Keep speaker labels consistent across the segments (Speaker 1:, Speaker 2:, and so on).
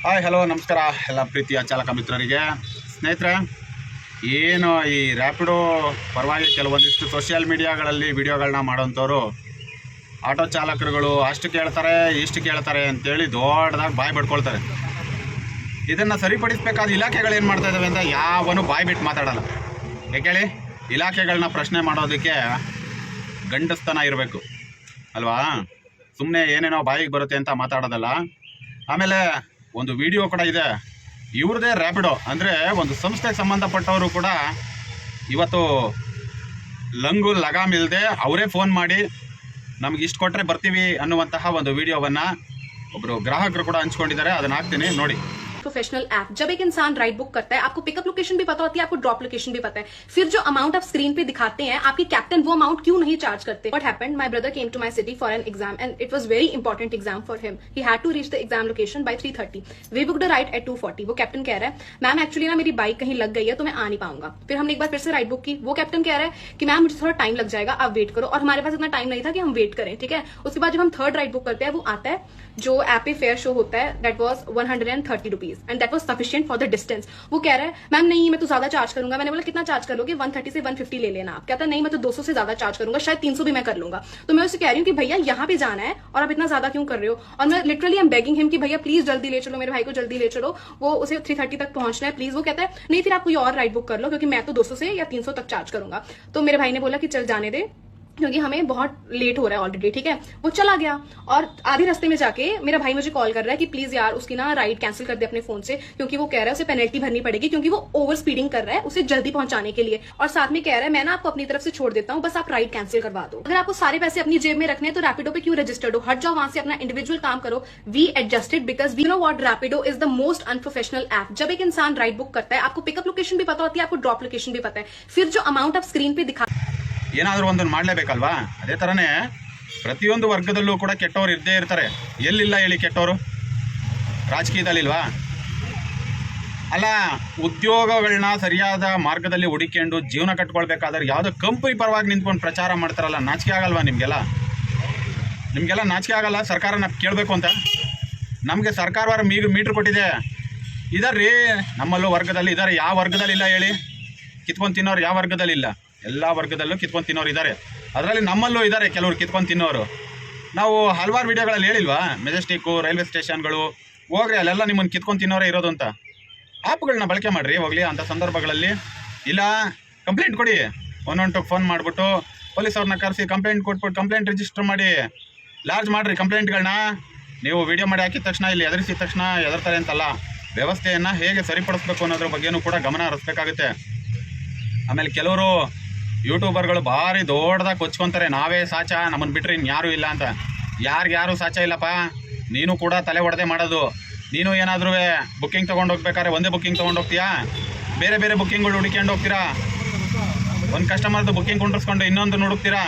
Speaker 1: Hi hello ನಮಸ್ಕಾರ ಎಲ್ಲ ಪ್ರೀತಿಯ ಚಾಲಕ ಮಿತ್ರರಿಗೆ. ಸ್ನೇಹಿತರೆ, ಏನು ಈ ರ್ಯಾಪಿಡೋ ಪರವಾಗಿ ಕೆಲವೊಂದಿಷ್ಟು ಸೋಷಿಯಲ್ ಮೀಡಿಯಾಗಳಲ್ಲಿ ವಿಡಿಯೋಗಳನ್ನ ಮಾಡೋಂಥವ್ರು ಆಟೋ ಚಾಲಕರುಗಳು ಅಷ್ಟು ಕೇಳ್ತಾರೆ ಇಷ್ಟು ಕೇಳ್ತಾರೆ ಅಂತೇಳಿ ದೊಡ್ಡದಾಗಿ ಬಾಯಿ ಬಿಡ್ಕೊಳ್ತಾರೆ. ಇದನ್ನು ಸರಿಪಡಿಸಬೇಕಾದ ಇಲಾಖೆಗಳು ಏನು ಮಾಡ್ತಾ ಇದ್ದಾವೆ ಅಂತ ಯಾವನು ಬಾಯಿ ಬಿಟ್ಟು ಮಾತಾಡಲ್ಲ. ಯಾಕೇಳಿ, ಇಲಾಖೆಗಳನ್ನ ಪ್ರಶ್ನೆ ಮಾಡೋದಕ್ಕೆ ಗಂಡಸ್ತನ ಇರಬೇಕು ಅಲ್ವಾ? ಸುಮ್ಮನೆ ಏನೇನೋ ಬಾಯಿಗೆ ಬರುತ್ತೆ ಅಂತ ಮಾತಾಡೋದಲ್ಲ. ಆಮೇಲೆ ಒಂದು ವಿಡಿಯೋ ಕೂಡ ಇದೆ, ಇವ್ರದೇ ರ್ಯಾಪಿಡೋ ಅಂದರೆ ಒಂದು ಸಂಸ್ಥೆಗೆ ಸಂಬಂಧಪಟ್ಟವರು ಕೂಡ ಇವತ್ತು ಲಂಗು ಲಗಾಮ್ ಇಲ್ಲದೆ ಅವರೇ ಫೋನ್ ಮಾಡಿ ನಮ್ಗೆ ಇಷ್ಟು ಕೊಟ್ಟರೆ ಬರ್ತೀವಿ ಅನ್ನುವಂತಹ ಒಂದು ವಿಡಿಯೋವನ್ನು ಒಬ್ಬರು ಗ್ರಾಹಕರು ಕೂಡ ಹಂಚ್ಕೊಂಡಿದ್ದಾರೆ. ಅದನ್ನು ಹಾಕ್ತೀನಿ ನೋಡಿ.
Speaker 2: प्रोफेशनल ऐप, जब एक इंसान राइड बुक करता है आपको पिकअप लोकेशन भी पता होती है, आपको ड्रॉप लोकेशन भी पता है, फिर जो अमाउंट आप स्क्रीन पे दिखाते हैं आपके कैप्टन वो अमाउंट क्यों नहीं चार्ज करते? What happened? My brother came to my city for an exam and it was very important exam for him. He had to reach the exam location by 3:30. We booked a ride at 2:40. वो captain कह रहा है ma'am actually ना मेरी bike कहीं लग गई है तो मैं आ नहीं पाऊंगा. फिर हमने एक बार फिर से राइड बुक की. वो कैप्टन कह रहा है कि मैम मुझे थोड़ा टाइम लग जाएगा, आप वेट करो. और हमारे पास इतना टाइम नहीं था कि हम वेट करें. ठीक है, उसके बाद जब हम थर्ड राइड बुक करते हैं वो आता है जो ऐप पे फेयर शो होता है, that was 130 rupees and that was sufficient for the distance. वो कह रहा है मैम नहीं मैं तो ज्यादा चार्ज करूंगा. मैंने बोला कितना चार्ज कर लोगे? 130 से 150 ले लेना. आप कहता नहीं मैं तो 200 से ज्यादा चार्ज करूंगा, शायद 300 भी मैं कर लूंगा. तो मैं उससे कह रही हूँ कि भैया यहाँ पे जाना है और आप इतना ज्यादा क्यों कर रहे हो? और मैं literally I am begging him कि भैया प्लीज जल्दी ले चलो, मेरे भाई को जल्दी ले चलो, वो उसे 3:30 तक पहुंचना है प्लीज. वो कहता है नहीं फिर आप कोई और राइड बुक कर लो क्योंकि मैं तो 200 से या 300 तक चार्ज करूंगा. तो मेरे भाई ने बोला कि चल जाने दे क्योंकि हमें बहुत लेट हो रहा है ऑलरेडी. ठीक है, वो चला गया और आधे रास्ते में जाके मेरा भाई मुझे कॉल कर रहा है कि प्लीज यार उसकी ना राइड कैंसिल कर दे अपने फोन से, क्योंकि वो कह रहा है उसे पेनल्टी भरनी पड़ेगी क्योंकि वो ओवर स्पीडिंग कर रहा है उसे जल्दी पहुंचाने के लिए. और साथ में कह रहा है मैं ना आपको अपनी तरफ से छोड़ देता हूँ, बस आप राइड कैंसिल करवा दो. अगर आपको सारे पैसे अपनी जेब में रखने हैं तो रैपिडो पे क्यों रजिस्टर्ड हो? हट जाओ वहां से, अपना इंडिविजुअल काम करो. We adjusted because we know what Rapido is the most unprofessional app. जब एक इंसान राइड बुक करता है आपको पिकअप लोकेशन भी पता होती है, आपको ड्रॉप लोकेशन भी पता है, फिर जो अमाउंट आप स्क्रीन पे दिखा
Speaker 1: ಏನಾದರೂ ಒಂದನ್ನು ಮಾಡಲೇಬೇಕಲ್ವಾ? ಅದೇ ಥರನೇ ಪ್ರತಿಯೊಂದು ವರ್ಗದಲ್ಲೂ ಕೂಡ ಕೆಟ್ಟವರು ಇದ್ದೇ ಇರ್ತಾರೆ. ಎಲ್ಲಿಲ್ಲ ಹೇಳಿ ಕೆಟ್ಟವರು? ರಾಜಕೀಯದಲ್ಲಿಲ್ವಾ? ಅಲ್ಲ, ಉದ್ಯೋಗಗಳನ್ನ ಸರಿಯಾದ ಮಾರ್ಗದಲ್ಲಿ ಹುಡುಕೊಂಡು ಜೀವನ ಕಟ್ಕೊಳ್ಬೇಕಾದ್ರೆ ಯಾವುದೋ ಕಂಪನಿ ಪರವಾಗಿ ನಿಂತ್ಕೊಂಡು ಪ್ರಚಾರ ಮಾಡ್ತಾರಲ್ಲ, ನಾಚಿಕೆ ಆಗಲ್ವಾ ನಿಮಗೆಲ್ಲ? ನಾಚಿಕೆ ಆಗಲ್ಲ ಸರ್ಕಾರನ ಕೇಳಬೇಕು ಅಂತ? ನಮಗೆ ಸರ್ಕಾರವಾರ ಮೀಟ್ರ್ ಕೊಟ್ಟಿದೆ. ಇದಾರ್ರೀ ನಮ್ಮಲ್ಲೂ ವರ್ಗದಲ್ಲಿ ಇದ್ದಾರೆ. ಯಾವ ವರ್ಗದಲ್ಲಿ ಇಲ್ಲ ಹೇಳಿ? ಕಿತ್ಕೊಂಡು ತಿನ್ನೋರು ಯಾವ ವರ್ಗದಲ್ಲಿ ಇಲ್ಲ? ಎಲ್ಲ ವರ್ಗದಲ್ಲೂ ಕಿತ್ಕೊಂಡು ತಿನ್ನೋರು ಇದ್ದಾರೆ. ಅದರಲ್ಲಿ ನಮ್ಮಲ್ಲೂ ಇದ್ದಾರೆ ಕೆಲವರು ಕಿತ್ಕೊಂಡು ತಿನ್ನೋರು. ನಾವು ಹಲವಾರು ವಿಡಿಯೋಗಳಲ್ಲಿ ಹೇಳಿಲ್ವಾ? ಮೆಜೆಸ್ಟಿಕ್ಕು, ರೈಲ್ವೆ ಸ್ಟೇಷನ್ಗಳು ಹೋಗ್ರಿ, ಅಲ್ಲೆಲ್ಲ ನಿಮ್ಮನ್ನು ಕಿತ್ಕೊಂಡು ತಿನ್ನೋರೇ ಇರೋದು ಅಂತ. ಆ್ಯಪ್ಗಳನ್ನ ಬಳಕೆ ಮಾಡಿರಿ ಹೋಗಲಿ. ಅಂಥ ಸಂದರ್ಭಗಳಲ್ಲಿ ಇಲ್ಲ ಕಂಪ್ಲೇಂಟ್ ಕೊಡಿ. 112 ಫೋನ್ ಮಾಡಿಬಿಟ್ಟು ಪೊಲೀಸವ್ರನ್ನ ಕರೆಸಿ ಕಂಪ್ಲೇಂಟ್ ಕೊಟ್ಬಿಟ್ಟು ಕಂಪ್ಲೇಂಟ್ ರಿಜಿಸ್ಟರ್ ಮಾಡಿ ಲಾರ್ಜ್ ಮಾಡಿರಿ ಕಂಪ್ಲೇಂಟ್ಗಳನ್ನ. ನೀವು ವಿಡಿಯೋ ಮಾಡಿ ಹಾಕಿದ ತಕ್ಷಣ ಇಲ್ಲಿ ಎದುರಿಸಿದ ತಕ್ಷಣ ಎದುರ್ತಾರೆ ಅಂತಲ್ಲ, ವ್ಯವಸ್ಥೆಯನ್ನು ಹೇಗೆ ಸರಿಪಡಿಸ್ಬೇಕು ಅನ್ನೋದ್ರ ಬಗ್ಗೆನೂ ಕೂಡ ಗಮನ ಹರಿಸ್ಬೇಕಾಗುತ್ತೆ. ಆಮೇಲೆ ಕೆಲವರು ಯೂಟ್ಯೂಬರ್ಗಳು ಭಾರಿ ದೊಡ್ಡದಾಗಿ ಕೊಚ್ಕೊತಾರೆ, ನಾವೇ ಸಾಚ, ನಮ್ಮನ್ನು ಬಿಟ್ಟರೆ ಇನ್ಯಾರೂ ಇಲ್ಲ ಅಂತ. ಯಾರು ಸಾಚ ಇಲ್ಲಪ್ಪ. ನೀನು ಕೂಡ ತಲೆ ಹೊಡೆದೇ ಮಾಡೋದು. ನೀನು ಏನಾದರೂ ಬುಕ್ಕಿಂಗ್ ತೊಗೊಂಡು ಹೋಗ್ಬೇಕಾದ್ರೆ ಒಂದೇ ಬುಕ್ಕಿಂಗ್ ತೊಗೊಂಡು ಹೋಗ್ತೀಯಾ? ಬೇರೆ ಬೇರೆ ಬುಕ್ಕಿಂಗ್ಗಳು ಹುಡುಕೊಂಡು ಹೋಗ್ತೀರಾ? ಒಂದು ಕಸ್ಟಮರ್ದು ಬುಕ್ಕಿಂಗ್ ಕೊಂಡಿಸ್ಕೊಂಡು ಇನ್ನೊಂದು ಹುಡುಕ್ತೀರಾ?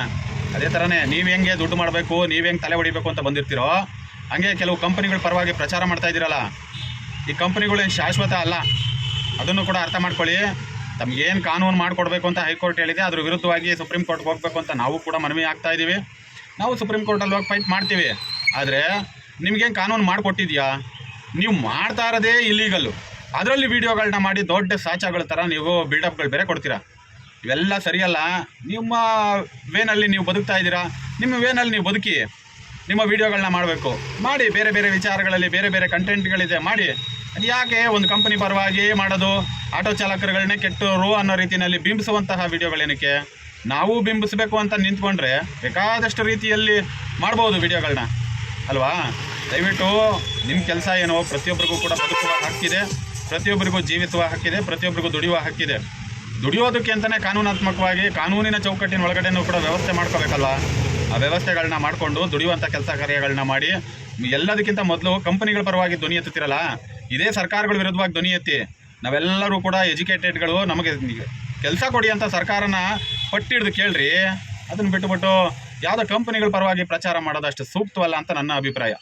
Speaker 1: ಅದೇ ಥರನೇ ನೀವು ಹೆಂಗೆ ದುಡ್ಡು ಮಾಡಬೇಕು, ನೀವು ಹೆಂಗೆ ತಲೆ ಹೊಡಿಬೇಕು ಅಂತ ಬಂದಿರ್ತೀರೋ, ಹಂಗೆ ಕೆಲವು ಕಂಪ್ನಿಗಳ ಪರವಾಗಿ ಪ್ರಚಾರ ಮಾಡ್ತಾ ಇದ್ದೀರಲ್ಲ, ಈ ಕಂಪ್ನಿಗಳೇನು ಶಾಶ್ವತ ಅಲ್ಲ. ಅದನ್ನು ಕೂಡ ಅರ್ಥ ಮಾಡ್ಕೊಳ್ಳಿ. ತಮಗೇನು ಕಾನೂನು ಮಾಡಿಕೊಡ್ಬೇಕು ಅಂತ ಹೈಕೋರ್ಟ್ ಹೇಳಿದೆ, ಅದ್ರ ವಿರುದ್ಧವಾಗಿ ಸುಪ್ರೀಂ ಕೋರ್ಟ್ಗೆ ಹೋಗಬೇಕು ಅಂತ ನಾವು ಕೂಡ ಮನವಿ ಆಗ್ತಾ ಇದ್ದೀವಿ. ನಾವು ಸುಪ್ರೀಂ ಕೋರ್ಟಲ್ಲಿ ಹೋಗಿ ಫೈಟ್ ಮಾಡ್ತೀವಿ. ಆದರೆ ನಿಮಗೇನು ಕಾನೂನು ಮಾಡಿಕೊಟ್ಟಿದ್ಯಾ? ನೀವು ಮಾಡ್ತಾ ಇರೋದೇ ಇಲ್ಲೀಗಲ್ಲು. ಅದರಲ್ಲಿ ವೀಡಿಯೋಗಳನ್ನ ಮಾಡಿ ದೊಡ್ಡ ಸಾಚಾಗಳ ಥರ ನೀವು ಬಿಲ್ಡಪ್ಗಳು ಬೇರೆ ಕೊಡ್ತೀರಾ. ಇವೆಲ್ಲ ಸರಿಯಲ್ಲ. ನಿಮ್ಮ ವೇನಲ್ಲಿ ನೀವು ಬದುಕ್ತಾ ಇದ್ದೀರಾ, ನಿಮ್ಮ ವೇನಲ್ಲಿ ನೀವು ಬದುಕಿ. ನಿಮ್ಮ ವೀಡಿಯೋಗಳನ್ನ ಮಾಡಬೇಕು ಮಾಡಿ, ಬೇರೆ ಬೇರೆ ವಿಚಾರಗಳಲ್ಲಿ ಬೇರೆ ಬೇರೆ ಕಂಟೆಂಟ್ಗಳಿದೆ ಮಾಡಿ. ಅದು ಯಾಕೆ ಒಂದು ಕಂಪನಿ ಪರವಾಗಿ ಮಾಡೋದು? ಆಟೋ ಚಾಲಕರುಗಳನ್ನೇ ಕೆಟ್ಟವರು ಅನ್ನೋ ರೀತಿಯಲ್ಲಿ ಬಿಂಬಿಸುವಂತಹ ವೀಡಿಯೋಗಳೇನಕ್ಕೆ? ನಾವು ಬಿಂಬಿಸಬೇಕು ಅಂತ ನಿಂತ್ಕೊಂಡ್ರೆ ಬೇಕಾದಷ್ಟು ರೀತಿಯಲ್ಲಿ ಮಾಡ್ಬೋದು ವೀಡಿಯೋಗಳನ್ನ ಅಲ್ವಾ? ದಯವಿಟ್ಟು ನಿಮ್ಮ ಕೆಲಸ ಏನೋ, ಪ್ರತಿಯೊಬ್ಬರಿಗೂ ಕೂಡ ಬದುಕುವ ಹಕ್ಕಿದೆ, ಪ್ರತಿಯೊಬ್ಬರಿಗೂ ಜೀವಿಸುವ ಹಕ್ಕಿದೆ, ಪ್ರತಿಯೊಬ್ಬರಿಗೂ ದುಡಿಯುವ ಹಕ್ಕಿದೆ. ದುಡಿಯೋದಕ್ಕೆ ಅಂತಲೇ ಕಾನೂನಾತ್ಮಕವಾಗಿ ಕಾನೂನಿನ ಚೌಕಟ್ಟಿನ ಒಳಗಡೆನೂ ಕೂಡ ವ್ಯವಸ್ಥೆ ಮಾಡ್ಕೋಬೇಕಲ್ವ? ಆ ವ್ಯವಸ್ಥೆಗಳನ್ನ ಮಾಡಿಕೊಂಡು ದುಡಿಯುವಂಥ ಕೆಲಸ ಕಾರ್ಯಗಳನ್ನ ಮಾಡಿ. ಎಲ್ಲದಕ್ಕಿಂತ ಮೊದಲು ಕಂಪನಿಗಳ ಪರವಾಗಿ ಧ್ವನಿ ಎತ್ತುತ್ತಿರಲ್ಲ, ಇದೇ ಸರ್ಕಾರಗಳ ವಿರುದ್ಧವಾಗಿ ಧ್ವನಿ ಎತ್ತಿ. ನಾವೆಲ್ಲರೂ ಕೂಡ ಎಜುಕೇಟೆಡ್ಗಳು, ನಮಗೆ ಕೆಲಸ ಕೊಡಿ ಅಂತ ಸರ್ಕಾರನ ಪಟ್ಟಿಡ್ದು ಕೇಳ್ರಿ. ಅದನ್ನು ಬಿಟ್ಟುಬಿಟ್ಟು ಯಾವುದೋ ಕಂಪನಿಗಳ ಪರವಾಗಿ ಪ್ರಚಾರ ಮಾಡೋದಷ್ಟು ಸೂಕ್ತವಲ್ಲ ಅಂತ ನನ್ನ ಅಭಿಪ್ರಾಯ.